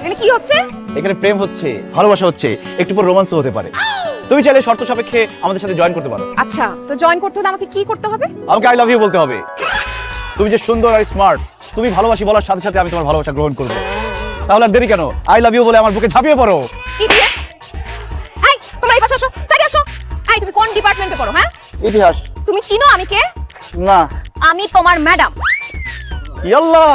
এখানে কি হচ্ছে? এখানে প্রেম হচ্ছে, ভালোবাসা হচ্ছে, একটু পর রোমান্সও হতে পারে। তুমি চাইলে শর্ত সাপেক্ষে আমাদের সাথে জয়েন করতে পারো। আচ্ছা, তো জয়েন করতে হলে আমাকে কি করতে হবে? আমাকে আই লাভ ইউ বলতে হবে। তুমি যে সুন্দর আর স্মার্ট, তুমি ভালোবাসি বলার সাথে সাথে আমি তোমার ভালোবাসা গ্রহণ করব। তাহলে আর দেরি কেন? আই লাভ ইউ বলে আমার বুকে ঝাঁপিয়ে পড়ো। ইডিয়েট! এই, তোমরা এই পাশে আসো, সাইডে আসো। এই, তুমি কোন ডিপার্টমেন্টে পড়ো, হ্যাঁ? ইতিহাস। তুমি চিনো আমি কে? না। আমি তোমার ম্যাডাম। ইয়াল্লাহ,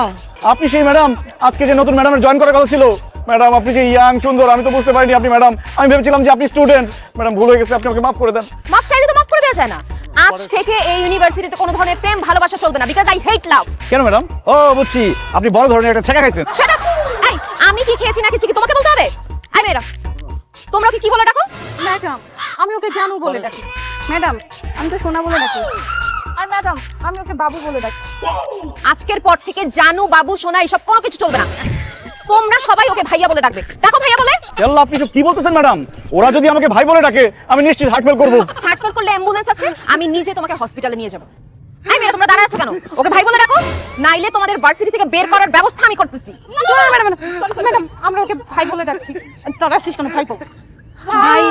আপনি সেই ম্যাডাম আজকে যে নতুন ম্যাডামের জয়েন করার কথা ছিল। ম্যাডাম আপনি যে ইয়াং সুন্দর, আমি তো বুঝতে পারিনি আপনি ম্যাডাম। আমি ভেবেছিলাম যে আপনি স্টুডেন্ট। ম্যাডাম ভুল হয়ে গেছে, আপনি আমাকে মাফ করে দেন। মাফ চাইলে তো মাফ করে দেওয়া যায় না। আজ থেকে এই ইউনিভার্সিটিতে কোনো ধরনের প্রেম ভালোবাসা চলবে না, বিকজ আই হেট লাভ। কেন ম্যাডাম? ও বুঝছি, আপনি বড় ধরনের একটা ছেঁকা খাইছেন। Shut up! এই, আমি কি খেয়েছি না খেয়েছি কি তোমাকে বলতে হবে? এই মেয়েরা, তোমরা ওকে কি বলে ডাকো? ম্যাডাম, আমি ওকে জানু বলে ডাকি। ম্যাডাম, আমি তো সোনা বলে ডাকি। আর ম্যাডাম, আমি ওকে বাবু বলে ডাকি। আজকের পর থেকে জানু, বাবু, সোনা এসব কোনো কিছু চলবে না। তোমরা সবাই ওকে ভাইয়া বলে ডাকবে। ডাকো ভাইয়া বলে। ইয়াল্লাহ, আপনি সব কি বলতেছেন ম্যাডাম? ওরা যদি আমাকে ভাই বলে ডাকে আমি নিশ্চিত হার্ট ফেল করব। হার্টফেল করলে অ্যাম্বুলেন্স আছে, আমি নিজে তোমাকে হসপিটালে নিয়ে যাব। এই মেয়েরা, তোমরা দাঁড়ায় আছো কেন? ওকে ভাই বলে ডাকো, নাইলে তোমাদের ভার্সিটি থেকে বের করার ব্যবস্থা আমি করতেছি। ম্যাডাম, আমরা ওকে ভাই বলে ডাকছি। তোরা আসছিস কেন ভাই বল? ভাই।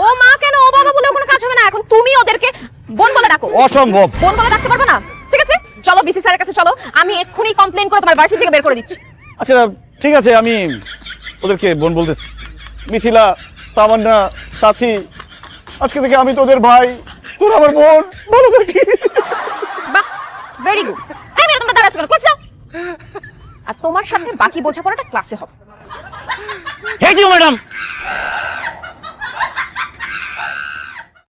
ও মা কেন, ও বাবা বলেও কোনো কাজ হবে না। এখন তুমি ওদেরকে বোন বলে ডাকো। অসম্ভব। বোন বলে ডাকতে পারবে না? ঠিক আছে, চলো বিসি স্যারের কাছে চলো, আমি এক্ষুনি কমপ্লেন করে তোমার ভার্সিটি থেকে বের করে দিচ্ছি। আচ্ছা ঠিক আছে, আমি ওদেরকে বোন বলতেছি। মিথিলা, তামান্না, সাথী, আজকে থেকে আমি তোদের ভাই, তোর আমার বোন। ভালো থাকি। বাহ, ভেরি গুড। এই মেয়েরা, তোমরা দাঁড়ায় আছো কেন? কোথায় যাও? আর তোমার সাথে বাকি বোঝাপড়াটা ক্লাসে হবে। Thank you madam.